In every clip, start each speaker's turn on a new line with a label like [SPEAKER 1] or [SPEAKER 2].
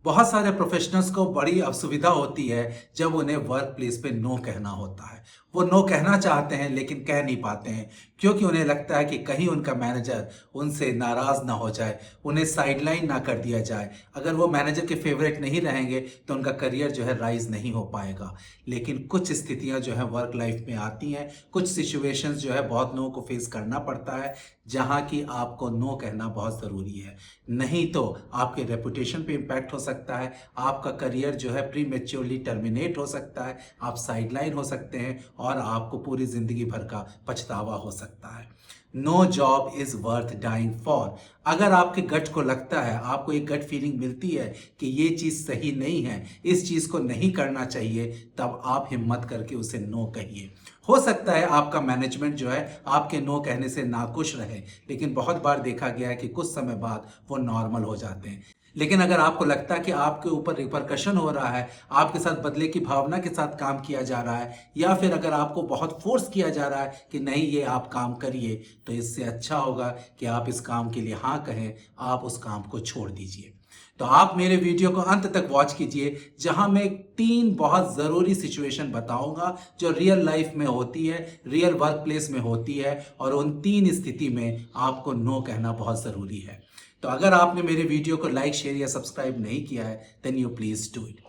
[SPEAKER 1] बहुत सारे प्रोफेशनल्स को बड़ी असुविधा होती है जब उन्हें वर्क प्लेस पे नो कहना होता है। वो नो कहना चाहते हैं लेकिन कह नहीं पाते हैं क्योंकि उन्हें लगता है कि कहीं उनका मैनेजर उनसे नाराज़ ना हो जाए, उन्हें साइडलाइन ना कर दिया जाए। अगर वो मैनेजर के फेवरेट नहीं रहेंगे तो उनका करियर जो है राइज नहीं हो पाएगा। लेकिन कुछ स्थितियां जो है वर्क लाइफ में आती हैं, कुछ सिचुएशंस जो है बहुत लोगों को फेस करना पड़ता है जहां कि आपको नो कहना बहुत ज़रूरी है। नहीं तो आपके रेपुटेशन पे इम्पैक्ट हो सकता है, आपका करियर जो है प्री मेच्योरली टर्मिनेट हो सकता है, आप साइडलाइन हो सकते हैं और आपको पूरी ज़िंदगी भर का पछतावा हो सकता है। No job is worth dying for. अगर आपके गट को लगता है, आपको एक गट फीलिंग मिलती है कि ये चीज़ सही नहीं है, इस चीज़ को नहीं करना चाहिए, तब आप हिम्मत करके उसे नो कहिए। हो सकता है आपका मैनेजमेंट जो है आपके नो कहने से नाखुश रहे, लेकिन बहुत बार देखा गया है कि कुछ समय बाद वो नॉर्मल हो जाते हैं। लेकिन अगर आपको लगता है कि आपके ऊपर रिपरकशन हो रहा है, आपके साथ बदले की भावना के साथ काम किया जा रहा है, या फिर अगर आपको बहुत फोर्स किया जा रहा है कि नहीं ये आप काम करिए, तो इससे अच्छा होगा कि आप इस काम के लिए हाँ कहें, आप उस काम को छोड़ दीजिए। तो आप मेरे वीडियो को अंत तक वॉच कीजिए, जहां मैं 3 बहुत ज़रूरी सिचुएशन बताऊंगा जो रियल लाइफ में होती है, रियल वर्क प्लेस में होती है, और उन 3 स्थिति में आपको नो कहना बहुत ज़रूरी है। तो अगर आपने मेरे वीडियो को लाइक, शेयर या सब्सक्राइब नहीं किया है, then you please do it.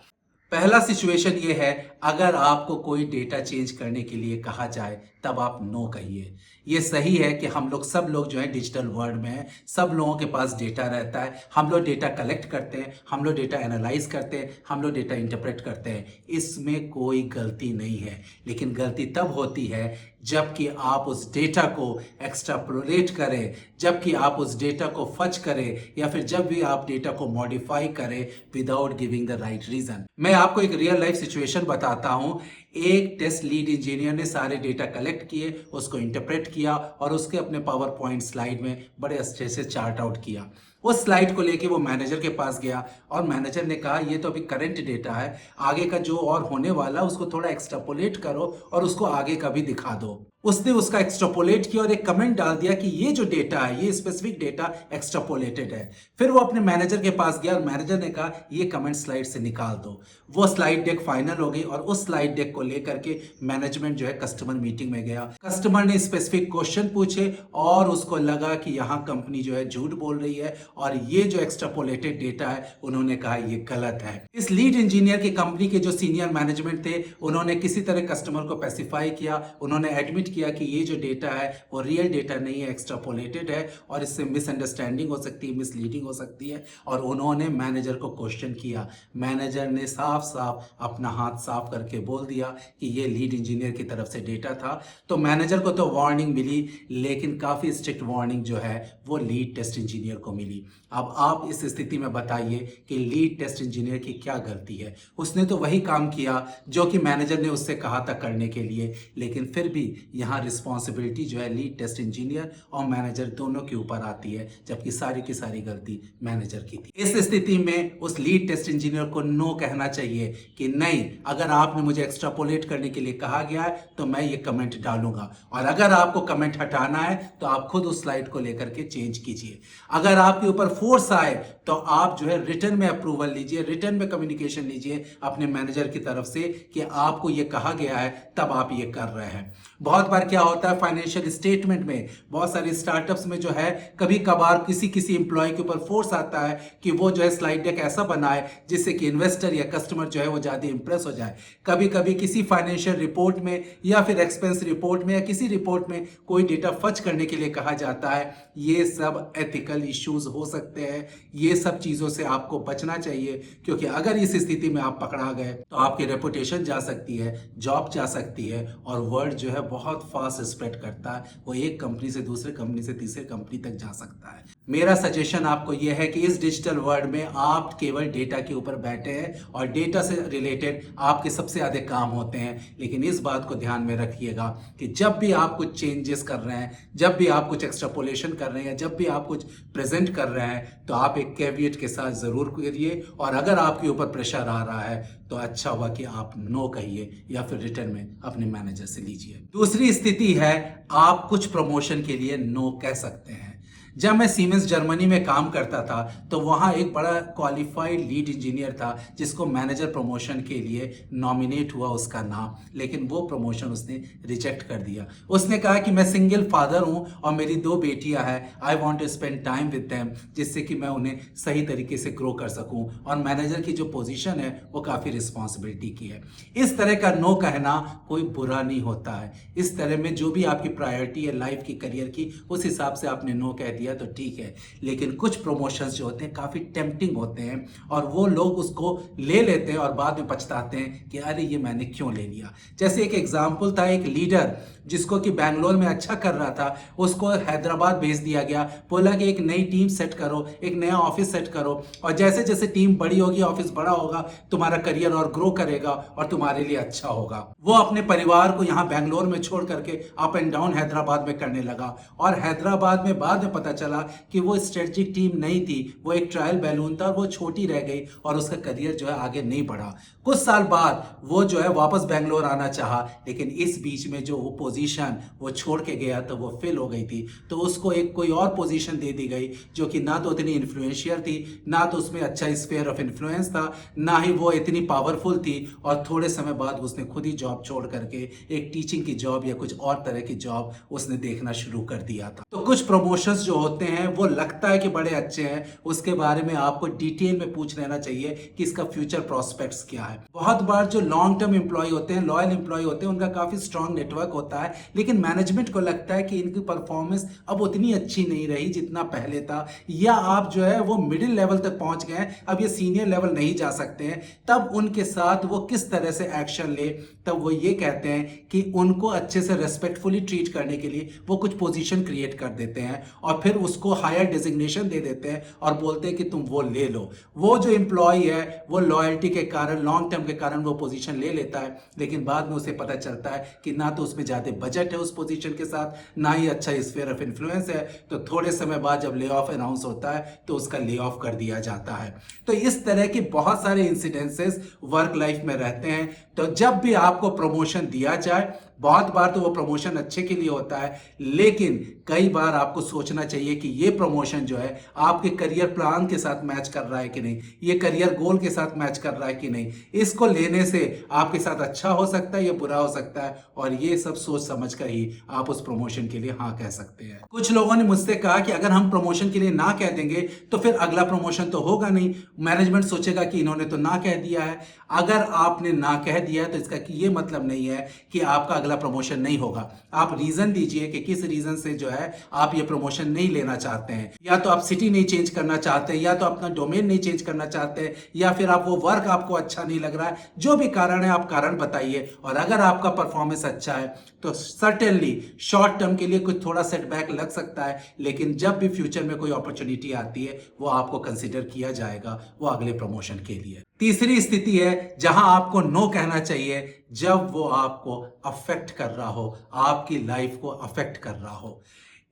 [SPEAKER 1] पहला सिचुएशन ये है, अगर आपको कोई डेटा चेंज करने के लिए कहा जाए तब आप नो कहिए। ये सही है कि हम लोग सब लोग जो है डिजिटल वर्ल्ड में हैं, सब लोगों के पास डेटा रहता है, हम लोग डेटा कलेक्ट करते हैं, हम लोग डेटा एनालाइज करते हैं, हम लोग डेटा इंटरप्रेट करते हैं। इसमें कोई गलती नहीं है, लेकिन गलती तब होती है जबकि आप उस डेटा को एक्सट्रापोलेट करें, जबकि आप उस डेटा को फच करें, या फिर जब भी आप डेटा को मॉडिफाई करें without giving the right reason. मैं आपको एक रियल लाइफ सिचुएशन बताता हूं। एक टेस्ट लीड इंजीनियर ने सारे डेटा कलेक्ट किए, उसको इंटरप्रेट किया और उसके अपने पावर पॉइंट स्लाइड में बड़े अच्छे से चार्ट आउट किया। उस स्लाइड को लेके वो मैनेजर के पास गया और मैनेजर ने कहा ये तो अभी करंट डेटा है, आगे का जो और होने वाला उसको थोड़ा एक्सट्रापोलेट करो और उसको आगे का भी दिखा दो। उसने उसका एक्सट्रापोलेट किया और एक कमेंट डाल दिया कि ये जो डेटा है, ये स्पेसिफिक डेटा एक्सट्रापोलेटेड है। फिर वो अपने मैनेजर के पास गया और मैनेजर ने कहा ये कमेंट स्लाइड से निकाल दो। वो स्लाइड डेक फाइनल हो गई और उस स्लाइड डेक को लेकर के मैनेजमेंट जो है कस्टमर मीटिंग में गया। कस्टमर ने स्पेसिफिक क्वेश्चन पूछे और उसको लगा कि यहाँ कंपनी जो है झूठ बोल रही है और ये जो एक्सट्रापोलेटेड डेटा है उन्होंने कहा ये गलत है। इस लीड इंजीनियर की कंपनी के जो सीनियर मैनेजमेंट थे उन्होंने किसी तरह कस्टमर को पैसिफाई किया, उन्होंने एडमिट किया कि ये जो डेटा है वो रियल डेटा नहीं है, एक्सट्रापोलेटेड है और इससे मिसअंडरस्टैंडिंग हो सकती है, मिसलीडिंग हो सकती है। और उन्होंने मैनेजर को क्वेश्चन किया। मैनेजर ने साफ साफ अपना हाथ साफ करके बोल दिया कि ये लीड इंजीनियर की तरफ से डेटा था। तो मैनेजर को तो वार्निंग मिली, लेकिन काफ़ी स्ट्रिक्ट वार्निंग जो है वो लीड टेस्ट इंजीनियर को मिली। अब आप इस स्थिति में बताइए कि लीड टेस्ट इंजीनियर की क्या गलती है। उसने तो वही काम किया जो कि मैनेजर ने उससे कहा था करने के लिए, लेकिन फिर भी यहाँ रिस्पॉन्सिबिलिटी जो है लीड टेस्ट इंजीनियर और मैनेजर दोनों के ऊपर आती है, जबकि सारी की सारी गलती मैनेजर की थी। इस स्थिति में उस लीड टेस्ट इंजीनियर को नो कहना चाहिए कि नहीं, अगर आपने मुझे एक्सट्रापोलेट करने के लिए कहा गया है तो मैं ये कमेंट डालूंगा, और अगर आपको कमेंट हटाना है तो आप खुद उस स्लाइड को लेकर के चेंज कीजिए। अगर आपके ऊपर फोर्स आए तो आप जो है रिटर्न में अप्रूवल लीजिए, रिटर्न में कम्युनिकेशन लीजिए अपने मैनेजर की तरफ से कि आपको ये कहा गया है तब आप ये कर रहे हैं। बहुत बार क्या होता है फाइनेंशियल स्टेटमेंट में, बहुत सारे स्टार्टअप्स में जो है कभी कभार किसी एम्प्लॉय के ऊपर फोर्स आता है कि वो जो है स्लाइड डेक ऐसा बनाए जिससे कि इन्वेस्टर या कस्टमर जो है वो ज़्यादा इंप्रेस हो जाए। कभी कभी किसी फाइनेंशियल रिपोर्ट में या फिर एक्सपेंस रिपोर्ट में या किसी रिपोर्ट में कोई डेटा फच करने के लिए कहा जाता है। ये सब एथिकल इश्यूज हो सकते हैं, ये सब चीज़ों से आपको बचना चाहिए, क्योंकि अगर इस स्थिति में आप पकड़ा गए तो आपकी रेपुटेशन जा सकती है, जॉब जा सकती है, और वर्ड जो है बहुत फास्ट स्प्रेड करता है, वो एक कंपनी से दूसरे कंपनी से तीसरे कंपनी तक जा सकता है। मेरा सजेशन आपको यह है कि इस डिजिटल वर्ल्ड में आप केवल डेटा के ऊपर बैठे हैं और डेटा से रिलेटेड आपके सबसे ज़्यादा काम होते हैं, लेकिन इस बात को ध्यान में रखिएगा कि जब भी आप कुछ चेंजेस कर रहे हैं, जब भी आप कुछ एक्सट्रापोलेशन कर रहे हैं, जब भी आप कुछ प्रेजेंट कर रहे हैं, तो आप एक कैविएट के साथ ज़रूर करिए, और अगर आपके ऊपर प्रेशर आ रहा है तो अच्छा हुआ कि आप नो कहिए या फिर रिटर्न में अपने मैनेजर से लीजिए। दूसरी स्थिति है, आप कुछ प्रमोशन के लिए नो कह सकते हैं। जब मैं सीमेंस जर्मनी में काम करता था तो वहाँ एक बड़ा क्वालिफाइड लीड इंजीनियर था जिसको मैनेजर प्रमोशन के लिए नॉमिनेट हुआ उसका नाम, लेकिन वो प्रमोशन उसने रिजेक्ट कर दिया। उसने कहा कि मैं सिंगल फादर हूँ और मेरी 2 बेटियां हैं, I want to spend time with them, जिससे कि मैं उन्हें सही तरीके से ग्रो कर सकूं, और मैनेजर की जो पोजीशन है वो काफ़ी रिस्पॉन्सिबिलिटी की है। इस तरह का नो कहना कोई बुरा नहीं होता है। इस तरह में जो भी आपकी प्रायोरिटी है लाइफ की, करियर की, उस हिसाब से आपने नो कह दिया तो ठीक है। लेकिन कुछ प्रमोशंस जो होते हैं काफ़ी टेम्पटिंग होते हैं और वो लोग उसको ले लेते हैं और बाद में पछताते हैं कि अरे ये मैंने क्यों ले लिया। जैसे एक एग्जाम्पल था, एक लीडर जिसको कि बैंगलोर में अच्छा कर रहा था, उसको हैदराबाद भेज दिया गया, बोला कि एक नई टीम सेट करो, एक नया ऑफिस सेट करो, और जैसे जैसे टीम बड़ी होगी, ऑफिस बड़ा होगा, तुम्हारा करियर और ग्रो करेगा और तुम्हारे लिए अच्छा होगा। वो अपने परिवार को यहाँ बैंगलोर में छोड़ करके अप एंड डाउन हैदराबाद में करने लगा, और हैदराबाद में बाद में पता चला कि वो स्ट्रेटेजिक टीम नहीं थी, वो एक ट्रायल बैलून था, वो छोटी रह गई और उसका करियर जो है आगे नहीं बढ़ा। कुछ साल बाद वो जो है वापस बैंगलोर आना चाहा, लेकिन इस बीच में जो वो पोजीशन वो छोड़ के गया तो वो फिल हो गई थी, तो उसको एक कोई और पोजीशन दे दी गई जो कि ना तो इतनी इन्फ्लुएंशियल थी, ना तो उसमें अच्छा स्फीयर ऑफ इन्फ्लुएंस था, ना ही वो इतनी पावरफुल थी, और थोड़े समय बाद उसने खुद ही जॉब छोड़ करके एक टीचिंग की जॉब या कुछ और तरह की जॉब उसने देखना शुरू कर दिया था। तो कुछ प्रमोशंस जो होते हैं वो लगता है कि बड़े अच्छे हैं, उसके बारे में आपको डिटेल में पूछ लेना चाहिए कि इसका फ्यूचर प्रोस्पेक्ट्स क्या है। बहुत बार जो लॉन्ग टर्म एम्प्लॉय होते हैं, लॉयल एम्प्लॉय होते हैं, उनका काफी स्ट्रांग नेटवर्क होता है, लेकिन मैनेजमेंट को लगता है कि इनकी परफॉर्मेंस अब उतनी अच्छी नहीं रही जितना पहले था, या आप जो है वो मिडिल लेवल तक पहुंच गए, अब ये सीनियर लेवल नहीं जा सकते हैं। तब उनके साथ वो किस तरह से एक्शन ले, तब वो ये कहते हैं कि उनको अच्छे से रेस्पेक्टफुली ट्रीट करने के लिए वो कुछ पोजीशन क्रिएट कर देते हैं और फिर उसको हायर डिजिग्नेशन दे देते हैं और बोलते हैं कि तुम वो ले लो। वो जो एम्प्लॉय है वो लॉयल्टी के कारण, लॉन्ग टर्म के कारण वो पोजीशन ले लेता है, लेकिन बाद में उसे पता चलता है कि ना तो उसमें ज़्यादा बजट है उस पोजीशन के साथ, ना ही अच्छा स्फीयर ऑफ इन्फ्लुएंस है। तो थोड़े समय बाद जब ले ऑफ अनाउंस होता है तो उसका ले ऑफ कर दिया जाता है। तो इस तरह के बहुत सारे इंसिडेंसेस वर्क लाइफ में रहते हैं। तो जब भी आपको प्रमोशन दिया जाए, बहुत बार तो वो प्रमोशन अच्छे के लिए होता है, लेकिन कई बार आपको सोचना चाहिए कि ये प्रमोशन जो है आपके करियर प्लान के साथ मैच कर रहा है कि नहीं, ये करियर गोल के साथ मैच कर रहा है कि नहीं। इसको लेने से आपके साथ अच्छा हो सकता है या बुरा हो सकता है, और ये सब सोच समझ कर ही आप उस प्रमोशन के लिए हाँ कह सकते हैं। कुछ लोगों ने मुझसे कहा कि अगर हम प्रमोशन के लिए ना कह देंगे तो फिर अगला प्रमोशन तो होगा नहीं, मैनेजमेंट सोचेगा कि इन्होंने तो ना कह दिया है। अगर आपने ना कह दिया है तो इसका ये मतलब नहीं है कि आपका अगला प्रमोशन नहीं होगा। आप रीजन दीजिए कि किस रीजन से जो है आप ये प्रमोशन नहीं लेना चाहते हैं। या तो आप सिटी नहीं चेंज करना चाहते हैं, या तो अपना डोमेन नहीं चेंज करना चाहते हैं, या फिर आप वो वर्क आपको अच्छा नहीं लग रहा है। जो भी कारण है आप कारण बताइए, और अगर आपका परफॉर्मेंस अच्छा है तो सर्टेनली शॉर्ट टर्म के लिए कुछ थोड़ा सेटबैक लग सकता है, लेकिन जब भी फ्यूचर में कोई अपॉर्चुनिटी आती है वो आपको कंसिडर किया जाएगा वो अगले प्रमोशन के लिए। तीसरी स्थिति है जहां आपको नो कहना चाहिए, जब वो आपको अफेक्ट कर रहा हो, आपकी लाइफ को अफेक्ट कर रहा हो।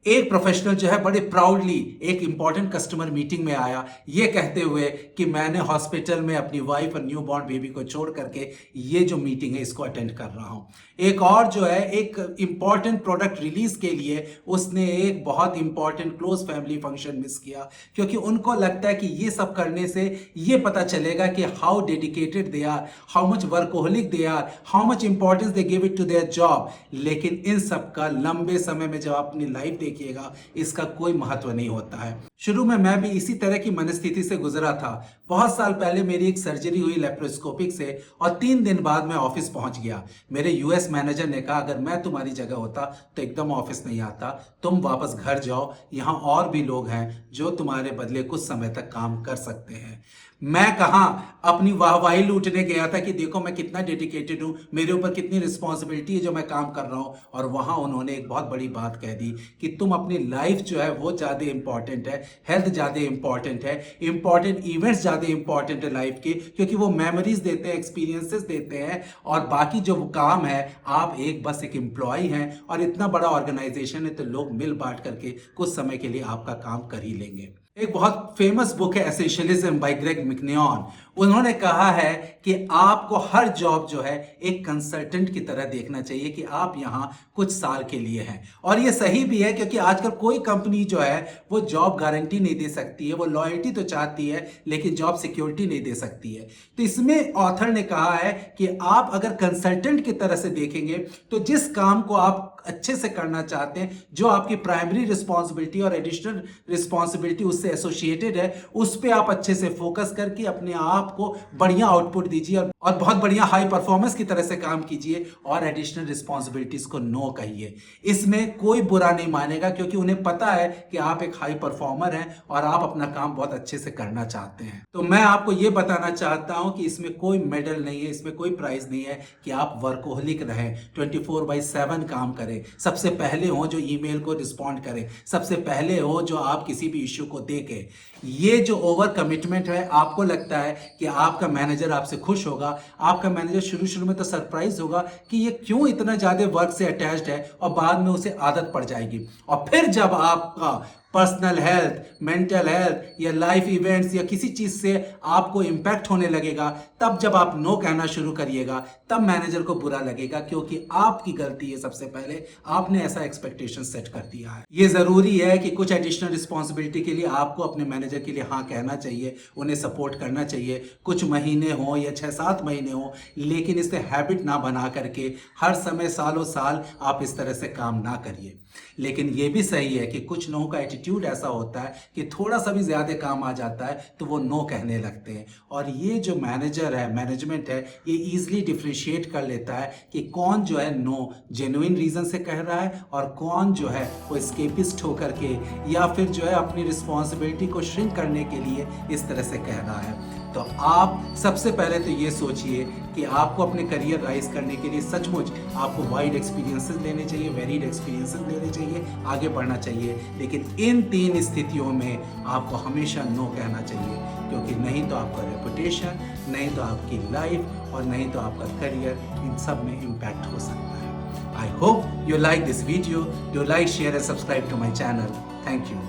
[SPEAKER 1] एक प्रोफेशनल जो है बड़े प्राउडली एक इंपॉर्टेंट कस्टमर मीटिंग में आया ये कहते हुए कि मैंने हॉस्पिटल में अपनी वाइफ और न्यू बॉर्न बेबी को छोड़ करके ये जो मीटिंग है इसको अटेंड कर रहा हूं। एक और जो है एक इंपॉर्टेंट प्रोडक्ट रिलीज के लिए उसने एक बहुत important close family function miss किया, क्योंकि उनको लगता है कि ये सब करने से ये पता चलेगा कि how dedicated they are, how much workaholic they are, how much importance they give it to their job. लेकिन इन सब का लंबे समय में जब अपनी लाइफ देखिएगा इसका कोई महत्व नहीं होता है। शुरू में मैं भी इसी तरह की मनस्थिति से गुजरा था। बहुत साल पहले मेरी एक सर्जरी हुई लेप्रोस्कोपिक से, और 3 दिन बाद मैं ऑफिस पहुंच गया। मेरे यूएस मैनेजर ने कहा अगर मैं तुम्हारी जगह होता तो एकदम ऑफिस नहीं आता, तुम वापस घर जाओ, यहाँ और भी लोग हैं जो तुम्हारे बदले कुछ समय तक काम कर सकते हैं। मैं कहाँ अपनी वाहवाही लूटने गया था कि देखो मैं कितना डेडिकेटेड हूँ, मेरे ऊपर कितनी रिस्पॉन्सिबिलिटी है जो मैं काम कर रहा हूँ, और वहाँ उन्होंने एक बहुत बड़ी बात कह दी कि तुम अपनी लाइफ जो है वो ज़्यादा इंपॉर्टेंट है, हेल्थ ज़्यादा इंपॉर्टेंट है, इंपॉर्टेंट इवेंट्स ज़्यादा इंपॉर्टेंट है लाइफ के, क्योंकि वो मेमोरीज देते हैं, एक्सपीरियंसेस देते हैं, और बाकी जो काम है आप एक बस एक एम्प्लॉय हैं, और इतना बड़ा ऑर्गेनाइजेशन है तो लोग मिल बांट करके कुछ समय के लिए आपका काम कर ही लेंगे। एक बहुत फेमस बुक है एसेंशियलिज्म बाय ग्रेग मैकनियन। उन्होंने कहा है कि आपको हर जॉब जो है एक कंसल्टेंट की तरह देखना चाहिए कि आप यहाँ कुछ साल के लिए हैं। और ये सही भी है, क्योंकि आजकल कोई कंपनी जो है वो जॉब गारंटी नहीं दे सकती है। वो लॉयल्टी तो चाहती है लेकिन जॉब सिक्योरिटी नहीं दे सकती है। तो इसमें ऑथर ने कहा है कि आप अगर कंसल्टेंट की तरह से देखेंगे तो जिस काम को आप अच्छे से करना चाहते हैं, जो आपकी प्राइमरी रिस्पॉन्सिबिलिटी और एडिशनल रिस्पॉन्सिबिलिटी उससे एसोसिएटेड है, उस पर आप अच्छे से फोकस करके अपने आप को बढ़िया आउटपुट दीजिए और बहुत बढ़िया हाई परफॉर्मेंस की तरह से काम कीजिए और एडिशनल रिस्पॉन्सिबिलिटीज को नो कहिए। इसमें कोई बुरा नहीं मानेगा, क्योंकि उन्हें पता है कि आप एक हाई परफॉर्मर हैं और आप अपना काम बहुत अच्छे से करना चाहते हैं। तो मैं आपको यह बताना चाहता हूं कि इसमें कोई मेडल नहीं है, इसमें कोई प्राइज नहीं है कि आप वर्कोहलिक रहें, 24/7 काम करें, सबसे पहले हो जो ईमेल को रिस्पॉन्ड करे, सबसे पहले हो जो आप किसी भी इश्यू को देखे। ये जो ओवर कमिटमेंट है, आपको लगता है कि आपका मैनेजर आपसे खुश होगा। आपका मैनेजर शुरू में तो सरप्राइज होगा कि ये क्यों इतना ज्यादा वर्क से अटैच्ड है, और बाद में उसे आदत पड़ जाएगी। और फिर जब आपका पर्सनल हेल्थ, मेंटल हेल्थ या लाइफ इवेंट्स या किसी चीज से आपको इंपैक्ट होने लगेगा, तब जब आप नो कहना शुरू करिएगा, तब मैनेजर को बुरा लगेगा, क्योंकि आपकी गलती है। सबसे पहले आपने ऐसा एक्सपेक्टेशन सेट कर दिया है। ये जरूरी है कि कुछ एडिशनल रिस्पॉन्सिबिलिटी के लिए आपको अपने मैनेजर के लिए हाँ कहना चाहिए, उन्हें सपोर्ट करना चाहिए, कुछ महीने हो या 6-7 महीने हो, लेकिन इसे हैबिट ना बना करके हर समय सालों साल आप इस तरह से काम ना करिए। लेकिन ये भी सही है कि कुछ लोगों का एटीट्यूड ऐसा होता है कि थोड़ा सा भी ज्यादा काम आ जाता है तो वो नो कहने लगते हैं। और ये जो मैनेजर है, मैनेजमेंट है, ये इजीली डिफरेंशिएट कर लेता है कि कौन जो है नो जेन्युइन रीजन से कह रहा है और कौन जो है वो स्केपिस्ट होकर के या फिर जो है अपनी रिस्पॉन्सिबिलिटी को श्रिंक करने के लिए इस तरह से कह रहा है। तो आप सबसे पहले तो ये सोचिए कि आपको अपने करियर राइज करने के लिए सचमुच आपको वाइड एक्सपीरियंसेस लेने चाहिए, वेरीड एक्सपीरियंसेस लेने चाहिए, आगे बढ़ना चाहिए। लेकिन इन 3 स्थितियों में आपको हमेशा नो कहना चाहिए, क्योंकि नहीं तो आपका रेपुटेशन, नहीं तो आपकी लाइफ और नहीं तो आपका करियर, इन सब में इम्पैक्ट हो सकता है। I hope you like this video. Do like, share and subscribe to my channel. Thank you.